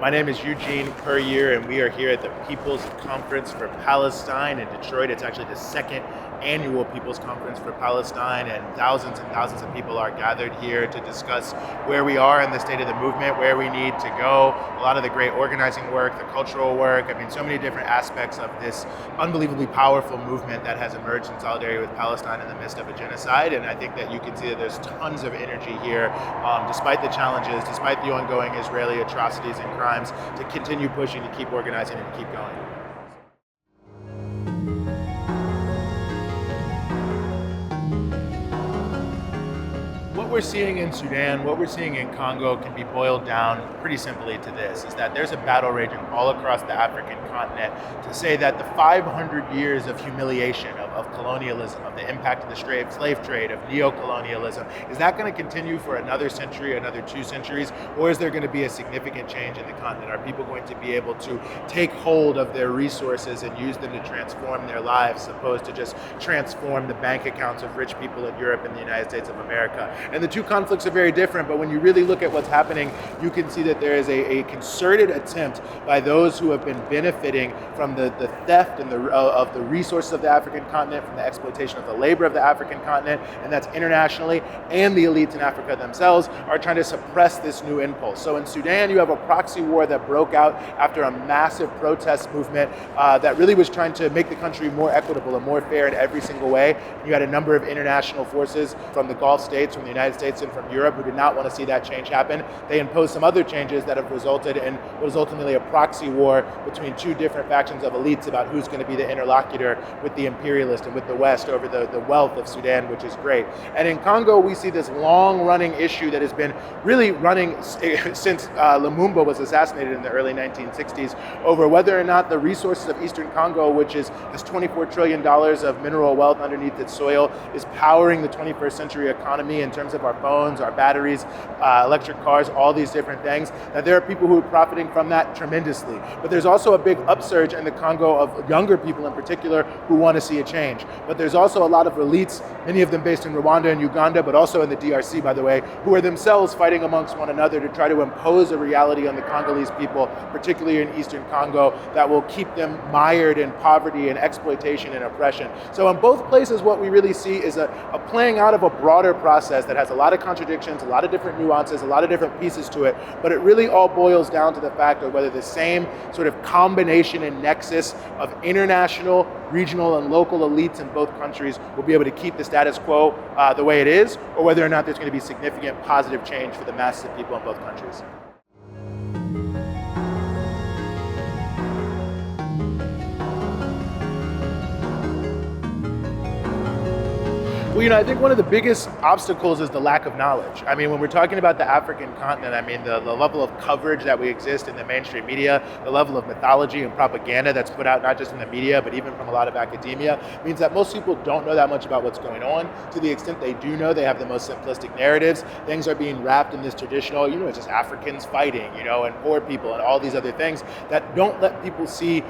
My name is Eugene Puryear, and we are here at the People's Conference for Palestine in Detroit. It's actually the second annual People's Conference for Palestine, and thousands of people are gathered here to discuss where we are in the state of the movement, where we need to go, a lot of the great organizing work, the cultural work. I mean, so many different aspects of this unbelievably powerful movement that has emerged in solidarity with Palestine in the midst of a genocide. And I think that you can see that there's tons of energy here, despite the challenges, despite the ongoing Israeli atrocities and crimes, to continue pushing, to keep organizing, and to keep going. What we're seeing in Sudan, what we're seeing in Congo can be boiled down pretty simply to this, is that there's a battle raging all across the African continent to say that the 500 years of humiliation, of colonialism, of the impact of the slave trade, of neo-colonialism, is that going to continue for another century, another 2 centuries, or is there going to be a significant change in the continent? Are people going to be able to take hold of their resources and use them to transform their lives, as opposed to just transform the bank accounts of rich people in Europe and the United States of America? And the two conflicts are very different, but when you really look at what's happening, you can see that there is a concerted attempt by those who have been benefiting from the theft and of the resources of the African continent, from the exploitation of the labor of the African continent, and that's internationally, and the elites in Africa themselves are trying to suppress this new impulse. So in Sudan, you have a proxy war that broke out after a massive protest movement that really was trying to make the country more equitable and more fair in every single way. You had a number of international forces from the Gulf states, from the United States, and from Europe who did not want to see that change happen. They imposed some other changes that have resulted in what is ultimately a proxy war between 2 different factions of elites about who's going to be the interlocutor with the imperialist and with the West over the wealth of Sudan, which is great. And in Congo, we see this long-running issue that has been really running since Lumumba was assassinated in the early 1960s over whether or not the resources of Eastern Congo, which has $24 trillion of mineral wealth underneath its soil, is powering the 21st century economy in terms of our phones, our batteries, electric cars, all these different things, that there are people who are profiting from that tremendously. But there's also a big upsurge in the Congo of younger people in particular who want to see a change. But there's also a lot of elites, many of them based in Rwanda and Uganda, but also in the DRC, by the way, who are themselves fighting amongst one another to try to impose a reality on the Congolese people, particularly in Eastern Congo, that will keep them mired in poverty and exploitation and oppression. So in both places, what we really see is a playing out of a broader process that has a lot of contradictions, a lot of different nuances, a lot of different pieces to it, but it really all boils down to the fact of whether the same sort of combination and nexus of international, regional, and local elites in both countries will be able to keep the status quo the way it is, or whether or not there's going to be significant positive change for the masses of people in both countries. Well, I think one of the biggest obstacles is the lack of knowledge. I mean, when we're talking about the African continent, I mean, the level of coverage that we exist in the mainstream media, the level of mythology and propaganda that's put out, not just in the media, but even from a lot of academia, means that most people don't know that much about what's going on. To the extent they do know, they have the most simplistic narratives. Things are being wrapped in this traditional, it's just Africans fighting, and poor people and all these other things that don't let people see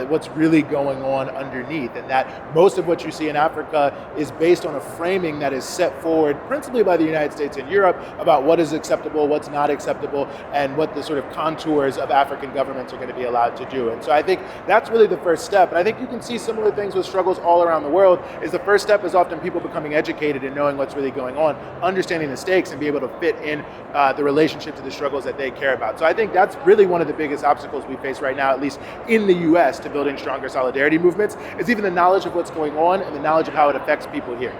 what's really going on underneath. And that most of what you see in Africa is based on a framing that is set forward principally by the United States and Europe about what is acceptable, what's not acceptable, and what the sort of contours of African governments are going to be allowed to do. And so I think that's really the first step. And I think you can see similar things with struggles all around the world. Is the first step is often people becoming educated and knowing what's really going on, understanding the stakes, and be able to fit in the relationship to the struggles that they care about. So I think that's really one of the biggest obstacles we face right now, at least in the US, to building stronger solidarity movements, is even the knowledge of what's going on and the knowledge of how it affects people here.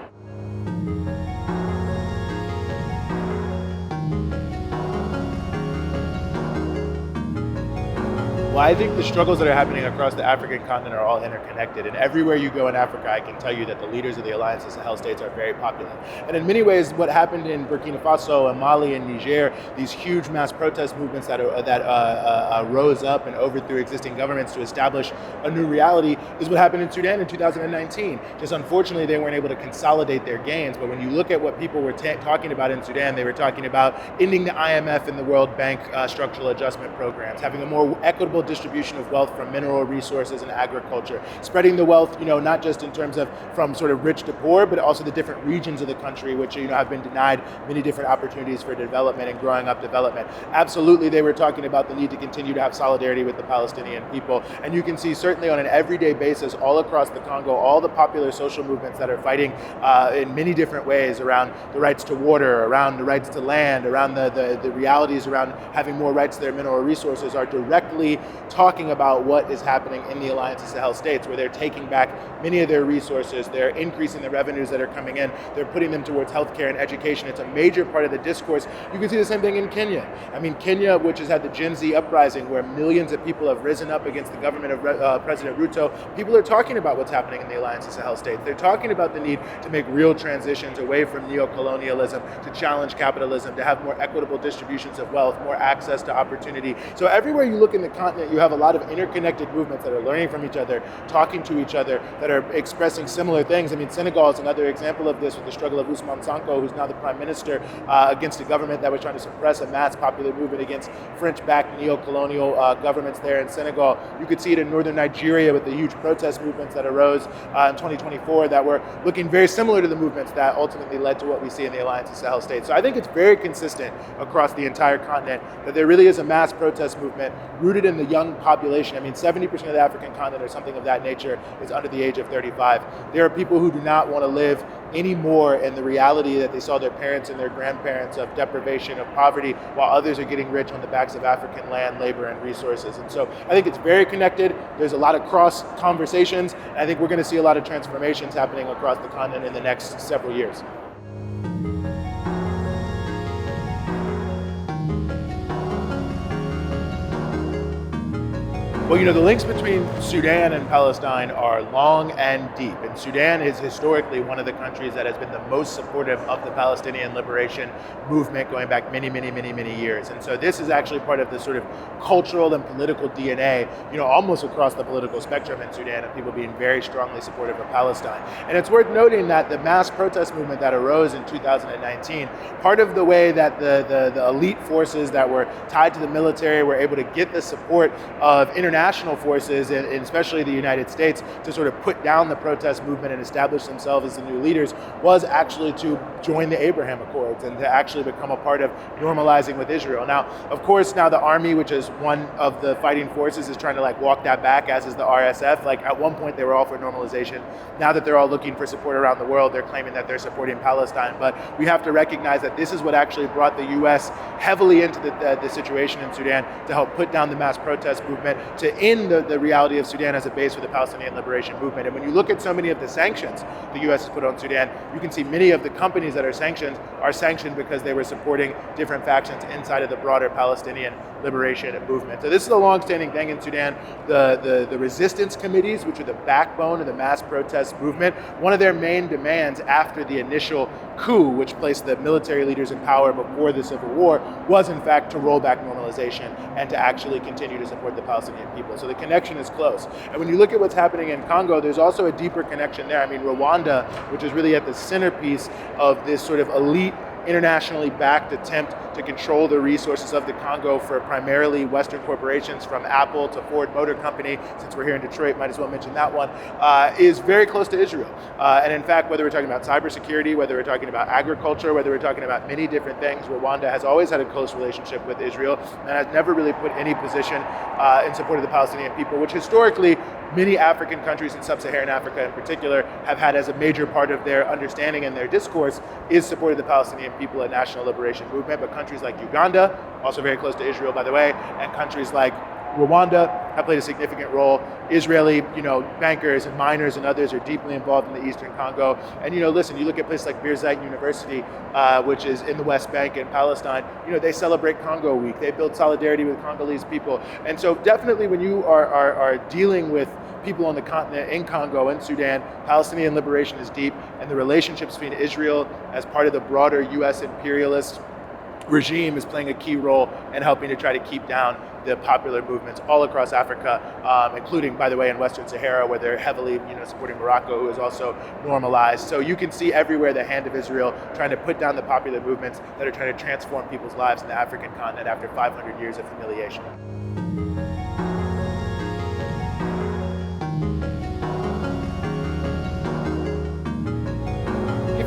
Well, I think the struggles that are happening across the African continent are all interconnected. And everywhere you go in Africa, I can tell you that the leaders of the Alliance of Sahel states are very popular. And in many ways, what happened in Burkina Faso and Mali and Niger, these huge mass protest movements that rose up and overthrew existing governments to establish a new reality, is what happened in Sudan in 2019. Just unfortunately, they weren't able to consolidate their gains. But when you look at what people were talking about in Sudan, they were talking about ending the IMF and the World Bank structural adjustment programs, having a more equitable distribution of wealth from mineral resources and agriculture, spreading the wealth, not just in terms of from sort of rich to poor, but also the different regions of the country, which have been denied many different opportunities for development and growing up development. Absolutely, they were talking about the need to continue to have solidarity with the Palestinian people, and you can see certainly on an everyday basis all across the Congo, all the popular social movements that are fighting in many different ways around the rights to water, around the rights to land, around the realities around having more rights to their mineral resources, are directly talking about what is happening in the Alliance of Sahel states, where they're taking back many of their resources, they're increasing the revenues that are coming in, they're putting them towards healthcare and education. It's a major part of the discourse. You can see the same thing in Kenya. I mean, Kenya, which has had the Gen Z uprising, where millions of people have risen up against the government of President Ruto, people are talking about what's happening in the Alliance of Sahel states. They're talking about the need to make real transitions away from neocolonialism, to challenge capitalism, to have more equitable distributions of wealth, more access to opportunity. So everywhere you look in the continent, you have a lot of interconnected movements that are learning from each other, talking to each other, that are expressing similar things. I mean, Senegal is another example of this, with the struggle of Ousmane Sonko, who's now the prime minister, against a government that was trying to suppress a mass popular movement against French-backed neo-colonial governments there in Senegal. You could see it in northern Nigeria with the huge protest movements that arose in 2024 that were looking very similar to the movements that ultimately led to what we see in the Alliance of Sahel states. So I think it's very consistent across the entire continent that there really is a mass protest movement rooted in the young population. I mean, 70% of the African continent or something of that nature is under the age of 35. There are people who do not want to live anymore in the reality that they saw their parents and their grandparents of deprivation, of poverty, while others are getting rich on the backs of African land, labor, and resources. And so I think it's very connected. There's a lot of cross conversations, and I think we're going to see a lot of transformations happening across the continent in the next several years. Well, the links between Sudan and Palestine are long and deep. And Sudan is historically one of the countries that has been the most supportive of the Palestinian liberation movement going back many, many, many, many years. And so this is actually part of the sort of cultural and political DNA, almost across the political spectrum in Sudan, of people being very strongly supportive of Palestine. And it's worth noting that the mass protest movement that arose in 2019, part of the way that the elite forces that were tied to the military were able to get the support of international forces, and especially the United States, to sort of put down the protest movement and establish themselves as the new leaders, was actually to join the Abraham Accords and to actually become a part of normalizing with Israel. Now, of course, now the army, which is one of the fighting forces, is trying to walk that back, as is the RSF. At one point they were all for normalization. Now that they're all looking for support around the world, they're claiming that they're supporting Palestine. But we have to recognize that this is what actually brought the U.S. heavily into the situation in Sudan, to help put down the mass protest movement, to end the reality of Sudan as a base for the Palestinian liberation movement. And when you look at so many of the sanctions the U.S. has put on Sudan, you can see many of the companies that are sanctioned because they were supporting different factions inside of the broader Palestinian liberation movement. So this is a long-standing thing in Sudan. The resistance committees, which are the backbone of the mass protest movement, one of their main demands after the initial coup, which placed the military leaders in power before the civil war, was in fact to roll back normalization and to actually continue to support the Palestinian people. So the connection is close. And when you look at what's happening in Congo, there's also a deeper connection there. I mean, Rwanda, which is really at the centerpiece of this sort of elite, internationally backed attempt to control the resources of the Congo for primarily Western corporations, from Apple to Ford Motor Company. Since we're here in Detroit, might as well mention that one, is very close to Israel. And in fact, whether we're talking about cybersecurity, whether we're talking about agriculture, whether we're talking about many different things, Rwanda has always had a close relationship with Israel and has never really put any position in support of the Palestinian people, which historically many African countries, in sub-Saharan Africa in particular, have had as a major part of their understanding and their discourse is support of the Palestinian people and national liberation movement. But countries like Uganda, also very close to Israel, by the way, and countries like Rwanda have played a significant role. Israeli, bankers and miners and others are deeply involved in the Eastern Congo. And, listen, you look at places like Birzeit University, which is in the West Bank in Palestine, they celebrate Congo Week. They build solidarity with Congolese people. And so definitely when you are dealing with people on the continent, in Congo and Sudan, Palestinian liberation is deep, and the relationships between Israel as part of the broader U.S. imperialist regime is playing a key role in helping to try to keep down the popular movements all across Africa, including, by the way, in Western Sahara, where they're heavily, supporting Morocco, who is also normalized. So you can see everywhere the hand of Israel trying to put down the popular movements that are trying to transform people's lives in the African continent after 500 years of humiliation.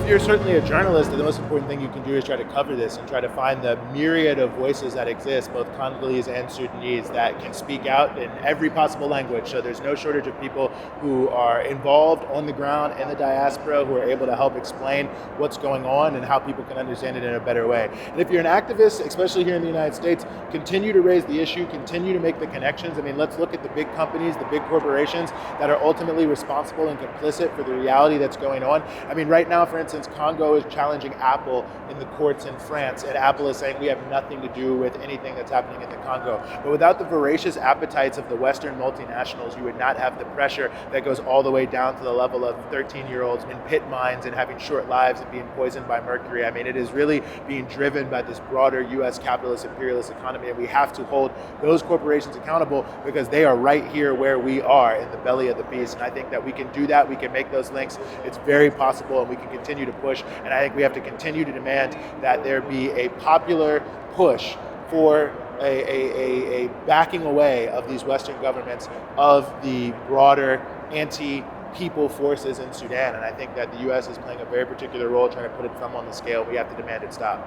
if you're certainly a journalist, the most important thing you can do is try to cover this and try to find the myriad of voices that exist, both Congolese and Sudanese, that can speak out in every possible language. So there's no shortage of people who are involved on the ground in the diaspora who are able to help explain what's going on and how people can understand it in a better way. And if you're an activist, especially here in the United States, continue to raise the issue, continue to make the connections. I mean, let's look at the big companies, the big corporations that are ultimately responsible and complicit for the reality that's going on. I mean, right now, for instance, Congo is challenging Apple in the courts in France, and Apple is saying we have nothing to do with anything that's happening in the Congo. But without the voracious appetites of the Western multinationals, you would not have the pressure that goes all the way down to the level of 13-year-olds in pit mines and having short lives and being poisoned by mercury. I mean, it is really being driven by this broader U.S. capitalist imperialist economy, and we have to hold those corporations accountable because they are right here where we are in the belly of the beast. And I think that we can do that. We can make those links. It's very possible, and we can continue to push. And I think we have to continue to demand that there be a popular push for a backing away of these Western governments of the broader anti-people forces in Sudan. And I think that the U.S. is playing a very particular role trying to put its thumb on the scale. We have to demand it stop.